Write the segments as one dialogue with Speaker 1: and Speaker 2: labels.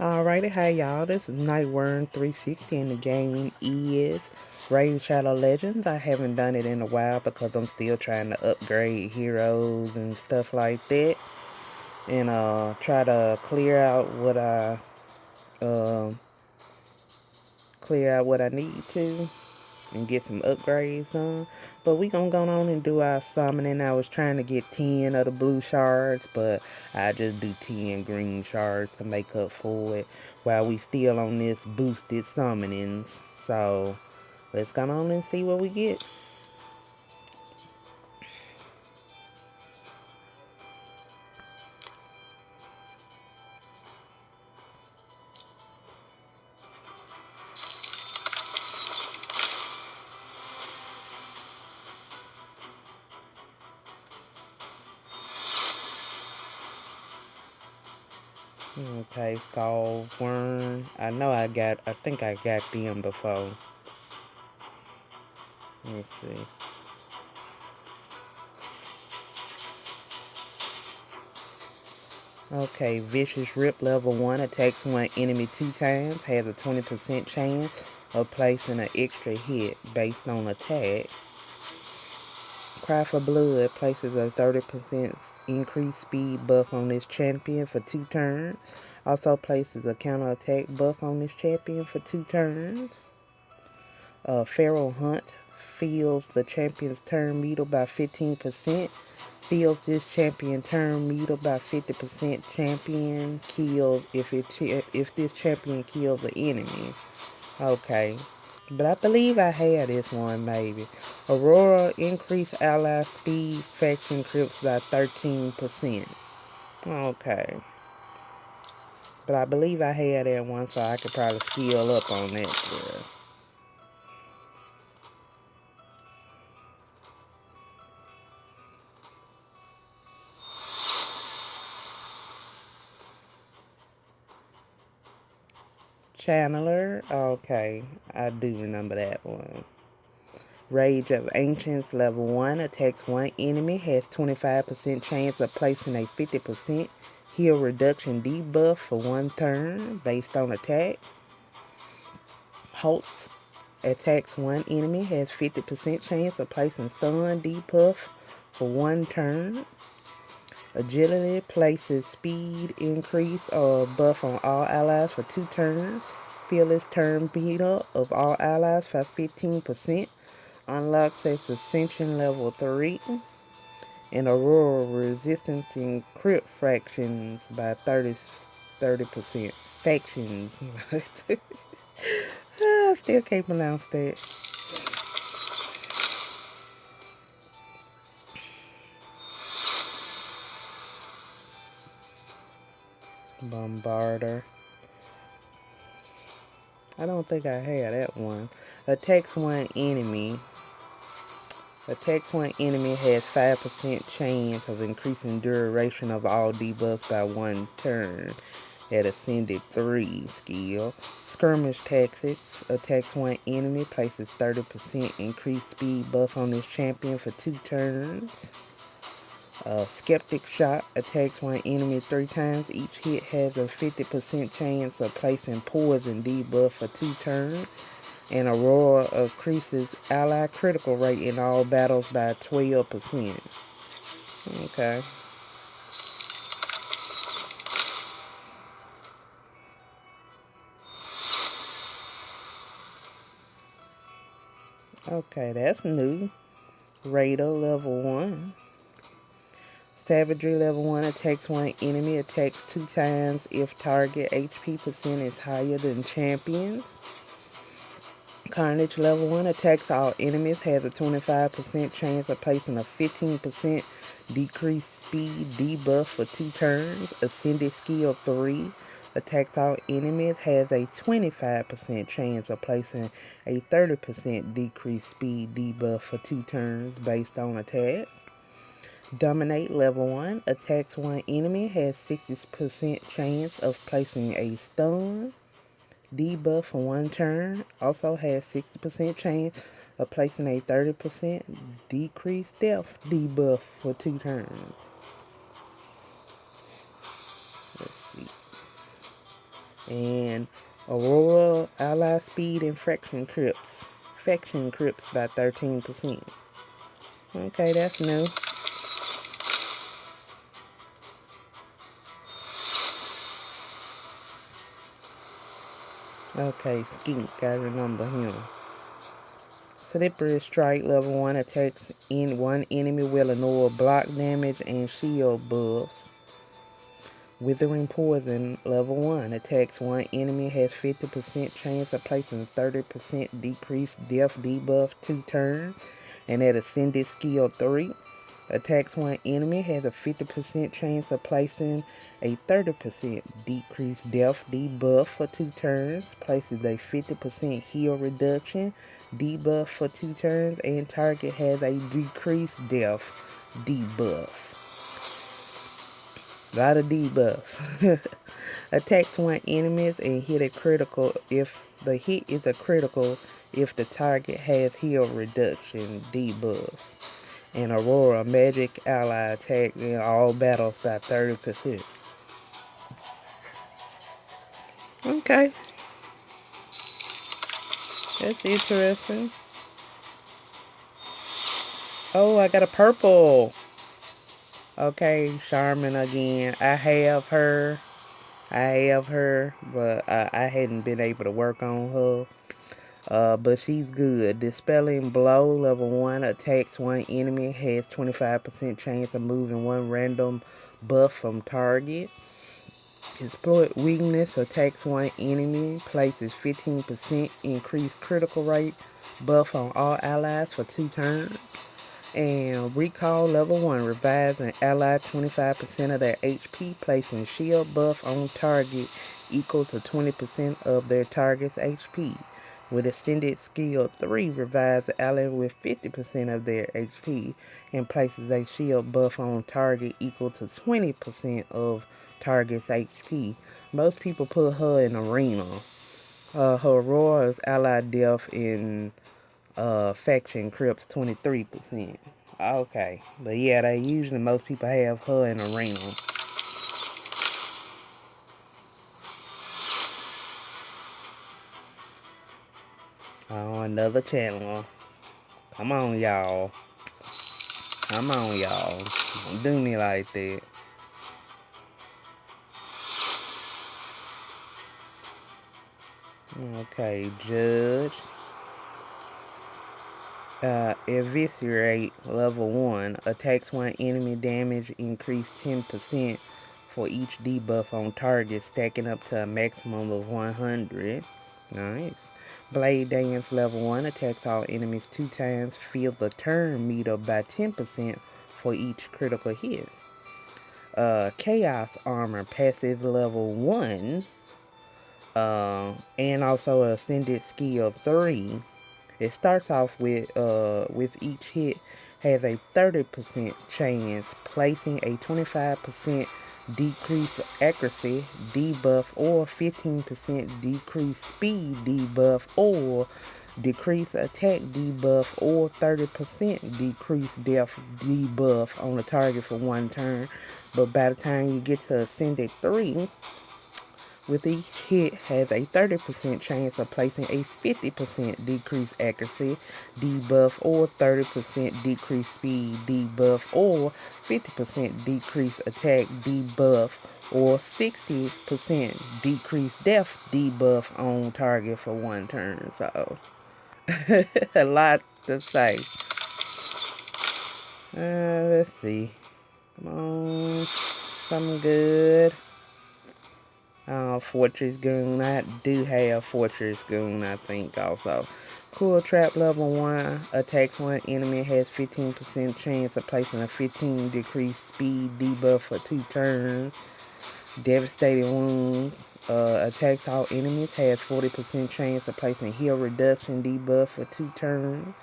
Speaker 1: Alrighty, hey y'all, this is Nightworm 360 and the game is Raid Shadow Legends. I haven't done it in a while because I'm still trying to upgrade heroes and stuff like that. And try to um clear out what I need to and get some upgrades done. But we gonna go on and do our summoning. I was trying to get 10 of the blue shards, but I just do 10 green shards to make up for it while we still on this boosted summonings. So let's go on and see what we get. Okay, skull worm. I think I got them before. Let's see. Okay, Vicious Rip level 1 attacks one enemy 2 times, has a 20% chance of placing an extra hit based on attack. Cry for Blood places a 30% increased speed buff on this champion for 2 turns. Also places a counter attack buff on this champion for 2 turns. Feral Hunt fills the champion's turn meter by 15%. Fills this champion turn meter by 50%. Champion kills if this champion kills an enemy. Okay. But I believe I had this one maybe. Aurora increase ally speed faction crips by 13%. Okay. But I believe I had that one, so I could probably skill up on that. Girl. Channeler. Okay. I do remember that one. Rage of Ancients level 1 attacks one enemy, has 25% chance of placing a 50% heal reduction debuff for 1 turn based on attack. Halts attacks one enemy, has 50% chance of placing stun debuff for 1 turn. Agility places speed increase or buff on all allies for 2 turns. Fearless turn meter of all allies for 15%. Unlocks its Ascension level 3. And Aurora resistance in crit fractions by 30%. Factions. I still can't pronounce that. Bombarder. I don't think I had that one. Attacks one enemy. Attacks one enemy has 5% chance of increasing duration of all debuffs by 1 turn at Ascended 3 skill. Skirmish Tactics attacks one enemy, places 30% increased speed buff on this champion for 2 turns. Skeptic Shot attacks one enemy 3 times. Each hit has a 50% chance of placing poison debuff for 2 turns. And Aurora increases ally critical rate in all battles by 12%. Okay. Okay, that's new. Raider level 1. Savagery level 1 attacks one enemy, attacks 2 times if target HP percent is higher than champions. Carnage level 1 attacks all enemies, has a 25% chance of placing a 15% decreased speed debuff for 2 turns. Ascended skill 3 attacks all enemies, has a 25% chance of placing a 30% decreased speed debuff for 2 turns based on attack. Dominate level 1 attacks one enemy, has 60% chance of placing a stun debuff for 1 turn. Also has 60% chance of placing a 30% decreased death debuff for 2 turns. Let's see. And Aurora ally speed and faction crips. Faction crips by 13%. Okay, that's new. Okay, Skink, gotta remember him. Slippery Strike level 1 attacks in one enemy will ignore block damage and shield buffs. Withering Poison level 1 attacks one enemy has 50% chance of placing 30% decreased death debuff 2 turns. And at Ascended Skill 3 attacks one enemy has a 50% chance of placing a 30% decreased death debuff for 2 turns, places a 50% heal reduction debuff for 2 turns, and target has a decreased death debuff. A lot of debuff. Attacks one enemies and hit a critical if the hit is a critical if the target has heal reduction debuff. And Aurora magic ally attack in all battles by 30%. Okay. That's interesting. Oh, I got a purple. Okay, Charmin again. I have her, but I hadn't been able to work on her. But she's good. Dispelling Blow level 1 attacks one enemy, has 25% chance of moving one random buff from target. Exploit Weakness attacks one enemy, places 15% increased critical rate buff on all allies for 2 turns. And Recall level 1 revives an ally 25% of their HP, placing shield buff on target equal to 20% of their target's HP. With Ascended Skill 3 revives an ally with 50% of their HP and places a shield buff on target equal to 20% of target's HP. Most people put her in Arena. Her Aurora's ally death in faction crips 23%. Okay. But yeah, they usually most people have her in Arena. Oh, another channel. Come on, y'all. Come on, y'all. Don't do me like that. Okay, Judge. Eviscerate level 1 attacks one enemy, damage increased 10% for each debuff on target, stacking up to a maximum of 100. Nice. Blade Dance level 1 attacks all enemies 2 times, fill the turn meter by 10% for each critical hit. Chaos Armor passive level 1 and also Ascended Skill 3. It starts off with each hit has a 30% chance, placing a 25% decreased accuracy debuff or 15% decreased speed debuff or decreased attack debuff or 30% decreased death debuff on the target for 1 turn. But by the time you get to Ascended 3, with each hit has a 30% chance of placing a 50% decreased accuracy debuff or 30% decreased speed debuff or 50% decreased attack debuff or 60% decreased death debuff on target for 1 turn. So, a lot to say. Let's see. Come on. Something good. Fortress Goon. I do have Fortress Goon, I think, also. Cool Trap level 1 attacks one enemy, has 15% chance of placing a 15 decreased speed debuff for 2 turns. Devastating Wounds attacks all enemies, has 40% chance of placing heal reduction debuff for 2 turns.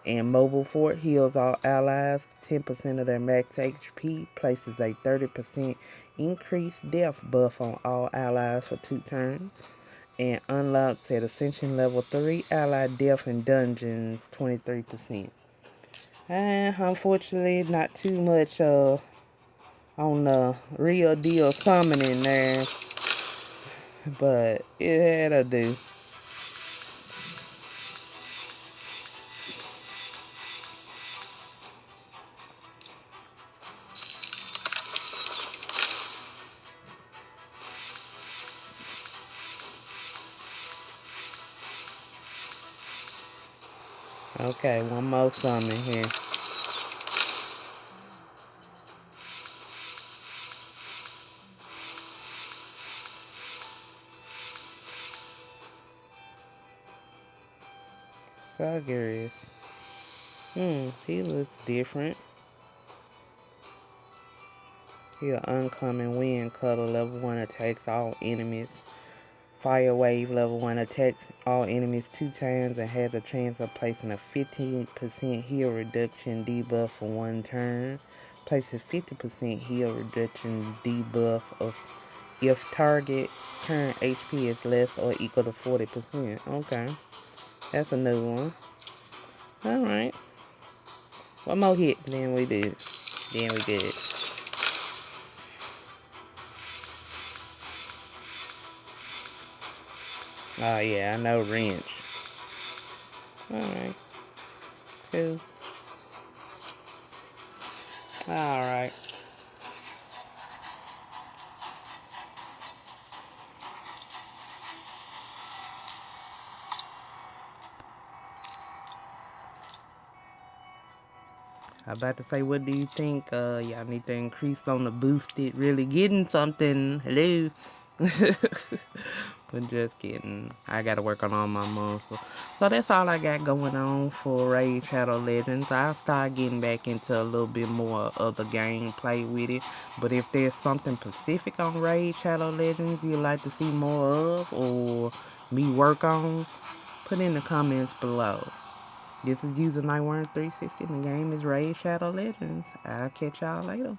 Speaker 1: And Mobile Fort heals all allies 10% of their max HP, places a 30% increased death buff on all allies for 2 turns. And unlocks at Ascension level 3 ally death in dungeons 23%. And unfortunately, not too much on the real deal summoning there. but it'll do. Okay, one more summon here. Sugarius. He looks different. He an uncommon wind cutter, level 1 attacks all enemies. Fire wave level 1 attacks all enemies 2 times and has a chance of placing a 15% heal reduction debuff for 1 turn. Places 50% heal reduction debuff of if target current HP is less or equal to 40%. Okay. That's a new one. Alright. One more hit, then we do. Then we good. Oh yeah, I know wrench. Alright. Cool. Alright. I'm about to say, what do you think? Y'all need to increase on the boosted. Really getting something. Hello. But just kidding. I gotta work on all my muscles. So that's all I got going on for Raid Shadow Legends. I'll start getting back into a little bit more of the gameplay with it. But if there's something specific on Raid Shadow Legends you'd like to see more of or me work on, put in the comments below. This is user 91360 and the game is Raid Shadow Legends. I'll catch y'all later.